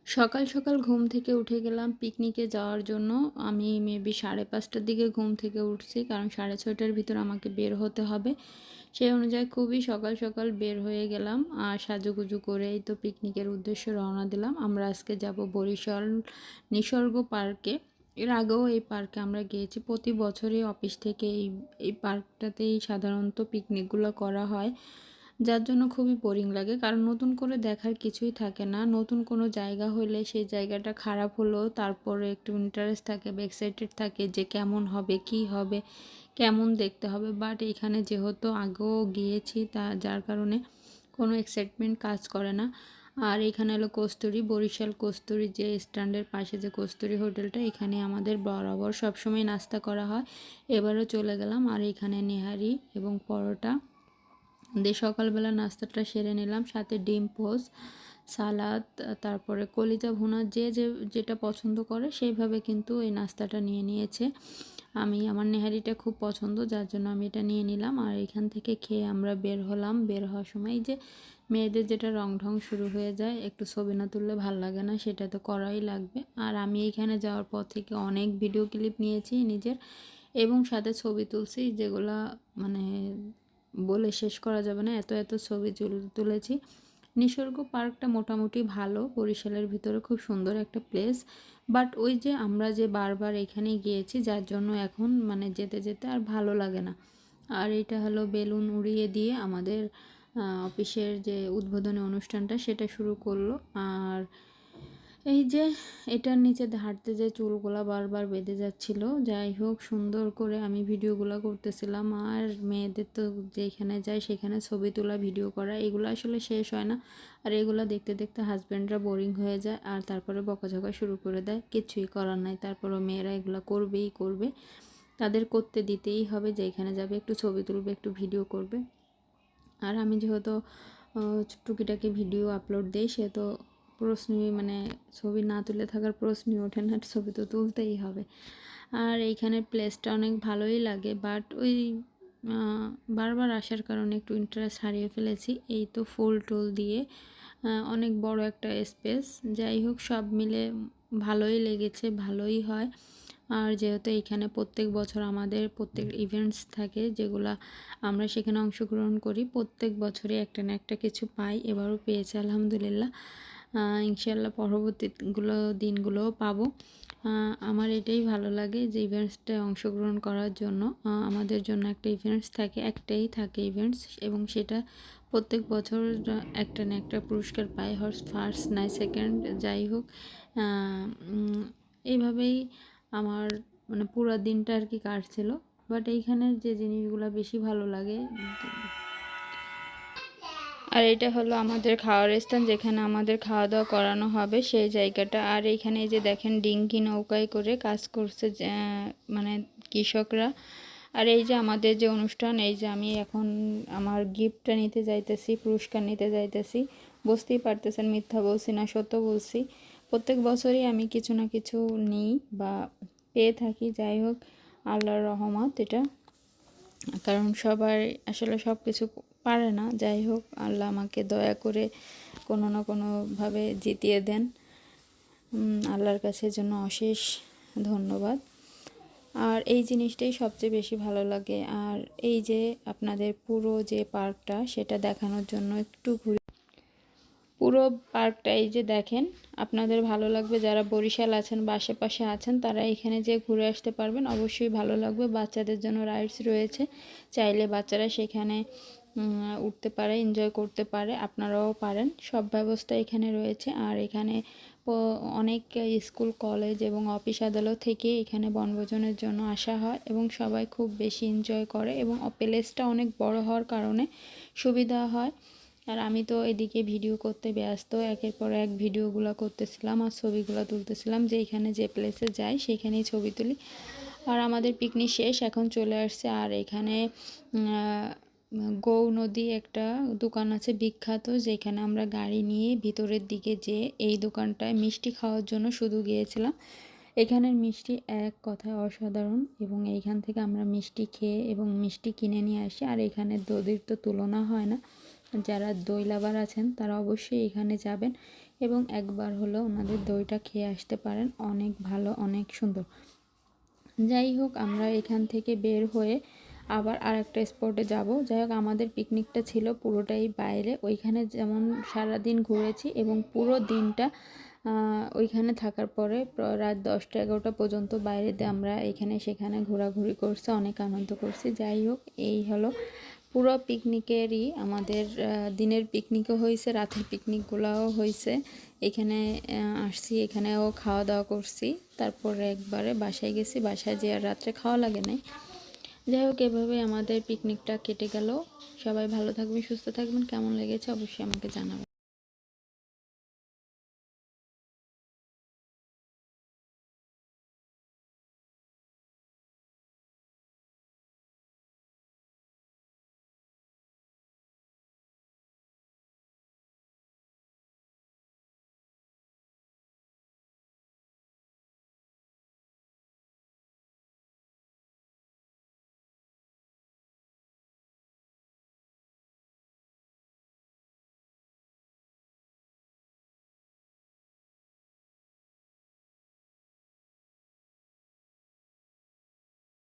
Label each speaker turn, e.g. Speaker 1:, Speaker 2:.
Speaker 1: সকাল সকাল ঘুম থেকে উঠে গেলাম পিকনিকে যাওয়ার জন্য। আমি মেবি 5:30টার দিকে ঘুম থেকে উঠছি, কারণ 6:30টার ভিতর আমাকে বের হতে হবে। সেই অনুযায়ী খুবই সকাল সকাল বের হয়ে গেলাম আর সাজুগুজু করে এই তো পিকনিকের উদ্দেশ্যে রওনা দিলাম। আমরা আজকে যাব বরিশাল নিসর্গ পার্কে। এর আগেও এই পার্কে আমরা গিয়েছি। প্রতি বছরই অফিস থেকে এই পার্কটাতেই সাধারণত পিকনিকগুলো করা হয়, যার জন্য খুবই বোরিং লাগে, কারণ নতুন করে দেখার কিছুই থাকে না। নতুন কোনো জায়গা হলে সেই জায়গাটা খারাপ হলেও তারপরে একটু ইন্টারেস্ট থাকে বা এক্সাইটেড থাকে যে কেমন হবে, কি হবে, কেমন দেখতে হবে। বাট এখানে যেহেতু আগেও গিয়েছি, যার কারণে কোনো এক্সাইটমেন্ট কাজ করে না। আর এখানে হলো কস্তুরী, বরিশাল কস্তুরী যে স্ট্যান্ডের পাশে যে কস্তুরী হোটেলটা, এখানে আমাদের বরাবর সবসময় নাস্তা করা হয়। এবারও চলে গেলাম আর এখানে নেহারি এবং পরোটা দিয়ে সকালবেলা নাস্তাটা সেরে নিলাম, সাথে ডিম পোস্ট, সালাদ, তারপরে কলিজা ভুনা, যেটা পছন্দ করে সেইভাবে কিন্তু এই নাস্তাটা নিয়ে নিয়েছে। আমার নেহারিটা খুব পছন্দ, যার জন্য আমি এটা নিয়ে নিলাম। আর এখান থেকে খেয়ে আমরা বের হলাম। বের হওয়ার সময় এই যে মেয়েদের যেটা রং ঢং শুরু হয়ে যায়, একটু ছবি না তুললে ভাল লাগে না, সেটা তো করাই লাগবে। আর আমি এখানে যাওয়ার পর থেকে অনেক ভিডিও ক্লিপ নিয়েছি নিজের, এবং সাথে ছবি তুলছি যেগুলা মানে বলে শেষ করা যাবে না, এত এত ছবি তুলেছি। নিসর্গ পার্কটা মোটামুটি ভালো, বরিশালের ভিতরে খুব সুন্দর একটা প্লেস। বাট ওই যে আমরা যে বারবার এখানে গিয়েছি, যার জন্য এখন মানে যেতে যেতে আর ভালো লাগে না। আর এটা হলো বেলুন উড়িয়ে দিয়ে আমাদের অফিসের যে উদ্বোধনী অনুষ্ঠানটা সেটা শুরু করলো। আর এই যে এটার নিচে হাঁটতে যে চুলগুলা বারবার বেঁধে যাচ্ছিল, যাই হোক সুন্দর করে আমি ভিডিওগুলো করতেছিলাম। আর মেয়েদের তো যেখানে যায় সেখানে ছবি তোলা, ভিডিও করা, এগুলো আসলে শেষ হয় না। আর এগুলো দেখতে দেখতে হাজব্যান্ডরা বোরিং হয়ে যায় আর তারপরে বকাঝকা শুরু করে দেয়। কিছুই করার নাই, তারপরও মেয়েরা এগুলো করবেই করবে, তাদের করতে দিতেই হবে। যেখানে যাবে একটু ছবি তুলবে, একটু ভিডিও করবে। আর আমি যেহেতু টুকিটাকি ভিডিও আপলোড দিই, সে তো প্রশ্নই মানে ছবি না তুলে থাকার প্রশ্নই ওঠে না, ছবি তো তুলতেই হবে। আর এইখানের প্লেসটা অনেক ভালোই লাগে, বাট ওই বারবার আসার কারণে একটু ইন্টারেস্ট হারিয়ে ফেলেছি। এই তো ফুল টুল দিয়ে অনেক বড় একটা স্পেস, যাই হোক সব মিলে ভালোই লেগেছে, ভালোই হয়। আর যেহেতু এখানে প্রত্যেক বছর আমাদের প্রত্যেক ইভেন্টস থাকে, যেগুলা আমরা সেখানে অংশগ্রহণ করি, প্রত্যেক বছরই একটা না একটা কিছু পাই। এবারও পেয়েছি আলহামদুলিল্লাহ। ইনশাল্লাহ পরবর্তীগুলো দিনগুলোও পাবো। আমার এটাই ভালো লাগে যে ইভেন্টসটায় অংশগ্রহণ করার জন্য। আমাদের জন্য একটা ইভেন্টস থাকে, একটাই থাকে ইভেন্টস, এবং সেটা প্রত্যেক বছর একটা না একটা পুরস্কার পাই, ফার্স্ট নাই সেকেন্ড, যাই হোক। এইভাবেই আমার মানে পুরো দিনটা আর কি কাটছিল। বাট এইখানের যে জিনিসগুলো বেশি ভালো লাগে, আর এটা হলো আমাদের খাওয়ার স্থান, যেখানে আমাদের খাওয়া দাওয়া করানো হবে সেই জায়গাটা। আর এইখানে এই যে দেখেন ডিঙ্গি নৌকায় করে কাজ করছে মানে কৃষকরা। আর এই যে আমাদের যে অনুষ্ঠান, এই যে আমি এখন আমার গিফটটা নিতে যাইতেছি, পুরস্কার নিতে যাইতেছি। বুঝতেই পারতেছেন মিথ্যা বলছি না সত্য বলছি। প্রত্যেক বছরই আমি কিছু না কিছু নিই বা পেয়ে থাকি, যাই হোক আল্লাহর রহমত এটা, কারণ সবাই আসলে সব কিছু পারে না। যাই হোক আল্লাহ আমাকে দয়া করে কোনো না কোনোভাবে জিতিয়ে দেন। আল্লাহর কাছে জন্য অশেষ ধন্যবাদ। আর এই জিনিসটাই সবচেয়ে বেশি ভালো লাগে। আর এই যে আপনাদের পুরো যে পার্কটা সেটা দেখানোর জন্য একটু পুরো পার্কটা এই যে দেখেন, আপনাদের ভালো লাগবে। যারা বরিশাল আছেন বা আশেপাশে আছেন তারা এখানে যে ঘুরে আসতে পারবেন, অবশ্যই ভালো লাগবে। বাচ্চাদের জন্য রাইডস রয়েছে, চাইলে বাচ্চারা সেখানে উঠতে পারে, এনজয় করতে পারে, আপনারাও পারেন, সব ব্যবস্থা এখানে রয়েছে। আর এখানে অনেক স্কুল, কলেজ এবং অফিস আদালত থেকে এখানে বনভোজনের জন্য আসা হয় এবং সবাই খুব বেশি এনজয় করে, এবং প্লেসটা অনেক বড় হওয়ার কারণে সুবিধা হয়। আর আমি তো এদিকে ভিডিও করতে ব্যস্ত, একের পর এক ভিডিওগুলো করতেছিলাম আর ছবিগুলো তুলতেছিলাম, যে এখানে যে প্লেসে যাই সেখানেই ছবি তুলি। আর আমাদের পিকনিক শেষ, এখন চলে আসছে। আর এখানে গৌ নদী একটা দোকান আছে বিখ্যাত, যেখানে আমরা গাড়ি নিয়ে ভিতরের দিকে যেয়ে এই দোকানটায় মিষ্টি খাওয়ার জন্য শুধু গিয়েছিলাম। এখানের মিষ্টি এক কথায় অসাধারণ, এবং এইখান থেকে আমরা মিষ্টি খেয়ে এবং মিষ্টি কিনে নিয়ে আসি। আর এখানে দধির তো তুলনা হয় না, যারা দই লাভার আছেন তারা অবশ্যই এখানে যাবেন। এবং একবার হলো ওনাদের দইটা খেয়ে আসতে পারেন, অনেক ভালো, অনেক সুন্দর। যাই হোক, আমরা এখান থেকে বের হয়ে আবার আরেকটা স্পটে যাব। যাই হোক, আমাদের পিকনিকটা ছিল পুরোটাই বাইরে। ওইখানে যেমন সারাদিন ঘুরেছি এবং পুরো দিনটা ওইখানে থাকার পরে রাত 10টা-11টা পর্যন্ত বাইরেতে আমরা এখানে সেখানে ঘোরাঘুরি করছি, অনেক আনন্দ করছি। যাই হোক, এই হলো পুরো পিকনিকেরই আমাদের দিনের পিকনিকও হয়েছে, রাতের পিকনিকগুলোও হয়েছে। এখানে আসছি, এখানেও খাওয়া দাওয়া করছি, তারপরে একবারে বাসায় গেছি। বাসায় যে আর রাত্রে খাওয়া লাগে নাই। যাই হোক, এভাবে আমাদের পিকনিকটা কেটে গেল। সবাই ভালো থাকবেন, সুস্থ থাকবেন। কেমন লেগেছে অবশ্যই আমাকে জানাবেন।